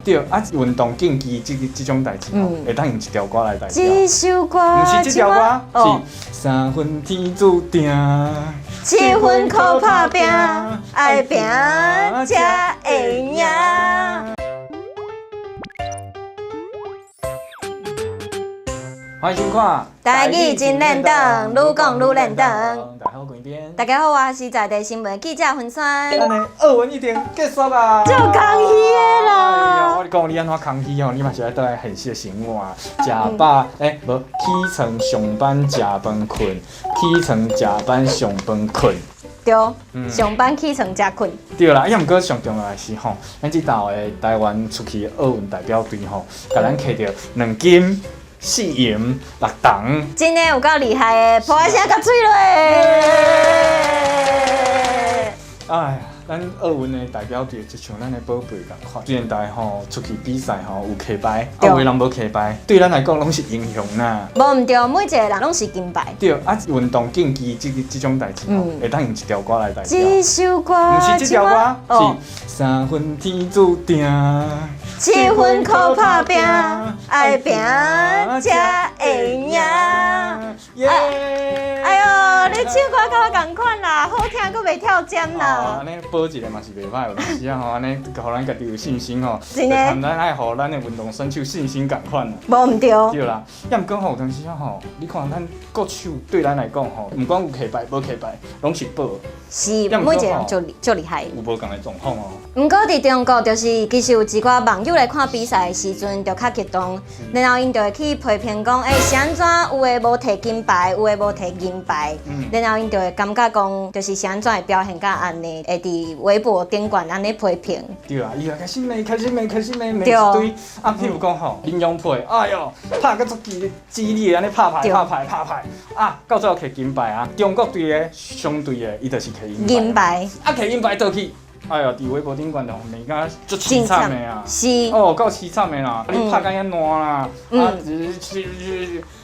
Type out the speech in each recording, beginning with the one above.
对啊，运动竞技这种代志吼，会当用一条歌来代表。这首歌不是这条歌，哦是三分天注定， 7分靠打拼，爱拼才会赢。欢迎收看《台语真认真，愈讲愈认真。大家好，关边。大家好，我是在地新闻记者分酸。咱的二文一点结束啊！就空虚的啦。哎呀，我跟你讲，你安怎空虚吼？你嘛是要倒来现实的生活啊！食饱，无起床上班食饭困，起床食饭上班困。对，上班起床才困。对啦，要毋过上重要的是吼，咱这道的台湾出去奥运代表队吼，甲咱摕到2金、4银、6铜。真的有够厉害的，破一声甲水落。哎呀，咱奥运的代表队就像咱的宝贝共款，虽然大吼出去比赛吼有起牌，有的人无起牌，对咱来讲拢是英雄啦。无毋对，每一个人拢是金牌。对啊，运动竞技这种代志吼，会当用一条歌来代表。这首歌不是这条歌，哦是三分天注定。 7分靠打拼，爱拼才会赢。耶！哎呦，你唱歌甲我同款啦，好听佫袂跳针啦。安尼保一个嘛是袂歹，有当时啊吼，安尼互咱家己有信心吼，真的谈咱爱互咱的运动选手信心共款啦。无毋对，对啦，要毋讲吼，有当时啊吼，你看咱国手对咱来讲吼，毋管有起牌无起牌，拢是宝。是每一个人就厉害。有无共的状况哦？毋过伫中国，就是其实有一寡网友来看比赛的时阵，就较激动，然后因就会去批评讲，是安怎有诶无摕金牌，有诶无摕银牌，然后因就会感觉讲，就是是安怎会表现甲安尼，会伫微博顶悬安尼批评。对啊，伊啊开始骂，开始骂一堆。啊，譬如讲吼，林永培，哎哟，拍个足激烈，安尼拍牌，啊，到最后摕金牌啊！中国队的相对的，伊就是摕银牌。啊，摕银牌倒去。 哎呀，伫微博顶悬就骂甲足凄惨的啊！是哦，够凄惨的啦！你拍甲遐烂啦！啊，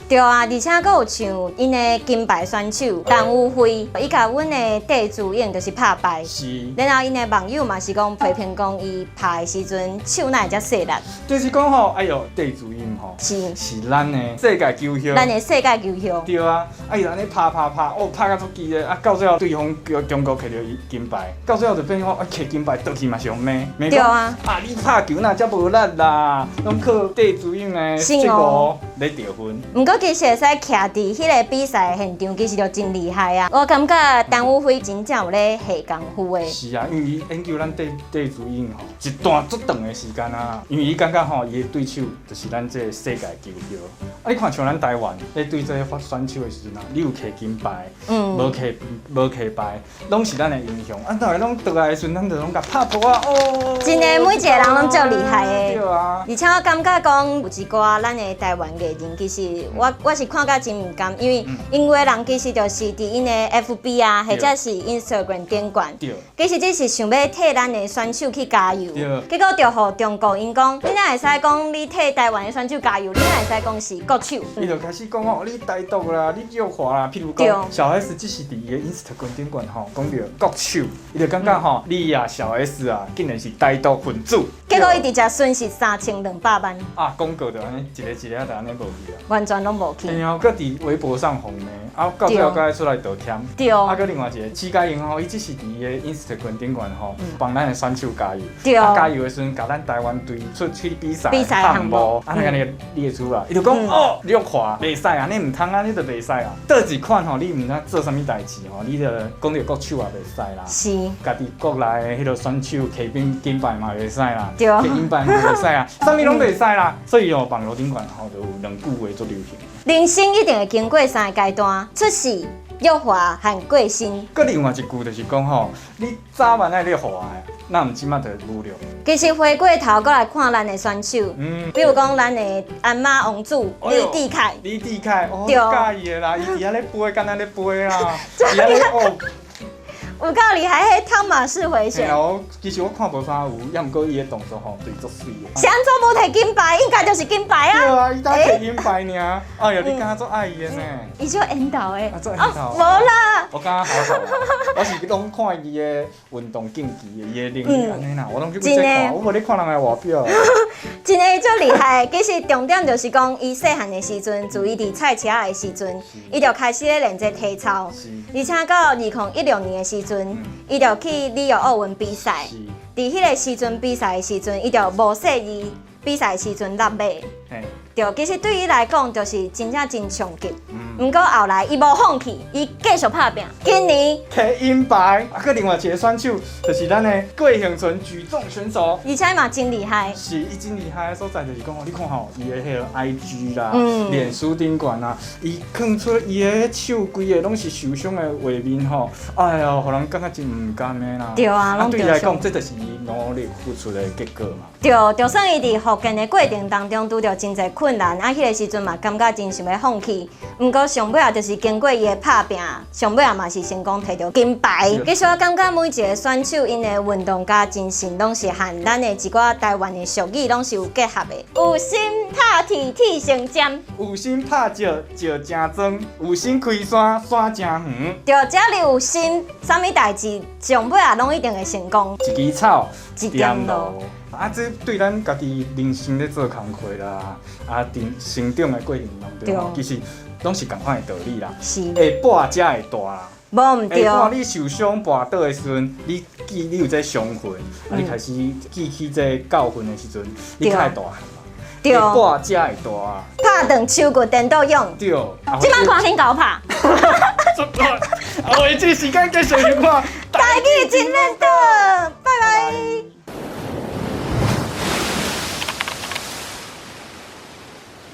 对啊，而且佫有像因的金牌选手陈武辉，伊甲阮的戴资颖就是拍牌。是。然后因的网友嘛是讲批评讲伊拍的时阵手哪会遮细力。就是讲吼，哎哟，戴资颖吼，是咱的世界球星。咱的世界球星。对啊，啊伊安尼拍，哦拍甲足激烈，啊到最后对方中国摕到金牌，到最后就变讲啊摕金牌倒去嘛是用骂讲啊你拍球哪遮无力啦，拢靠戴资颖的这个来得分。毋过其实会使徛伫迄个比赛现场，其实就真厉害啊！我感觉陈武辉真正有咧下功夫的。是啊，因为伊研究咱戴资颖吼，一段足长的时间啊，因为伊感觉吼，伊的对手就是咱这个世界球星。啊，你看像咱台湾咧对这个选手的时阵啊，你有摕金牌，无摕牌，拢是咱的英雄。啊，但系拢倒来的时阵，咱就拢甲拍破啊！哦，真的每一个人拢足厉害的。对啊。而且我感觉讲有一寡咱的台湾艺人，其实我是看甲真唔甘，因为因为人其实就是伫因的 FB 啊，或者是 Instagram 顶悬，其实这是想要替咱的选手去加油，结果就互中国因讲，你哪会使讲你替台湾的选手加油，你哪会使讲是国手？伊就开始讲哦，你台独啦，你辱华啦，譬如讲小 S 只是伫伊的 Instagram 顶悬吼，讲到国手，伊就感觉吼，你啊小 S 啊，竟然是台独分子。结果伊直接损失3200万。啊，广告就安尼一个就安尼无去啊，完全拢无去。然后搁伫微博上红呢，啊，到最后才出来道歉。对。啊，搁另外一个徐佳莹吼，伊只是伫伊的 Instagram 顶悬吼，帮咱的选手加油。对。啊，加油的时阵，甲咱台湾队出去比赛项目，啊，安尼列出来，伊就讲哦，辱华袂使啊，你唔通啊，你就袂使啊。倒一款吼，你唔通做啥物代志吼，你就讲到国手也袂使啦。是。家己国内的迄个选手摕金牌嘛袂使啦，对。摕银牌嘛袂使啊，啥物拢袂使啦。所以哦，网络顶悬吼就有2句话做流行。人生一定会经过3个阶段：出世、辱华和过身。搁另外一句就是讲吼，你早晚爱辱华的，那毋即马就侮辱。其实回过头过来看咱的选手，比如讲咱的鞍马王子李智凯。李智凯，哦，介意的啦，伊伫遐咧飞，敢若咧飞啦，伊遐咧哦。有够厉害，迄汤马式回旋。其实我看无啥有，也毋过伊的动作吼，对足水的。是安怎无摕金牌？应该就是金牌啊。对啊，伊才摕金牌尔。哎呀，你敢做爱伊的呢？伊就引导的。做引导。无啦。我刚刚好好啦，我是拢看伊的运动竞技的，伊的能力安尼啦，我拢去在看，我无咧看人的外表。真的足厉害，其实重点就是讲，伊细汉的时阵，自伊伫赛车的时阵，伊就开始咧练这体操，而且到2016年的时阵，伊就去里约奥运比赛。伫迄个时阵比赛的时阵，伊就无说伊比赛的时阵落马。对，其实对伊来讲，就是真正真冲击。毋过后来伊无放弃，伊继续拍拼。今年摕银牌，啊，佮另外一个选手就是咱的郭幸存举重选手，而且嘛真厉害。是，伊真厉害的所在就是讲，你看吼，伊的迄个 IG 啦、脸书顶悬啊，伊放出伊的手规个拢是受伤的画面吼，哎哟，互人感觉真唔甘的啦。对啊，拢对伊来讲，这就是伊努力付出的结果嘛。对，就算伊伫复健的过程当中拄着真侪困难，啊，迄个时阵嘛感觉真想要放弃。毋过上尾啊，就是经过伊的拍拼，上尾啊嘛是成功摕到金牌。其实我感觉每一个选手因的运动加精神，拢是和咱的一寡台湾的俗语拢是有结合的。有心拍铁，铁成尖；有心拍石，石真庄；有心开山，山真远。就只要有心，啥物代志上尾啊拢一定会成功。一枝草，一点路。啊，这对咱家己人生咧做工课啦，啊，成长的过程当中，其实拢是同款的道理啦。是。会跋才会大啦。无毋对。下晡你受伤跋倒的时阵，你有这伤痕，啊，你开始记起这教训的时阵，你较会大汉嘛。对。会跋才会大。拍断手骨颠倒勇。对。即摆看紧搞拍。啊，下一次时间继续去看台语真难得。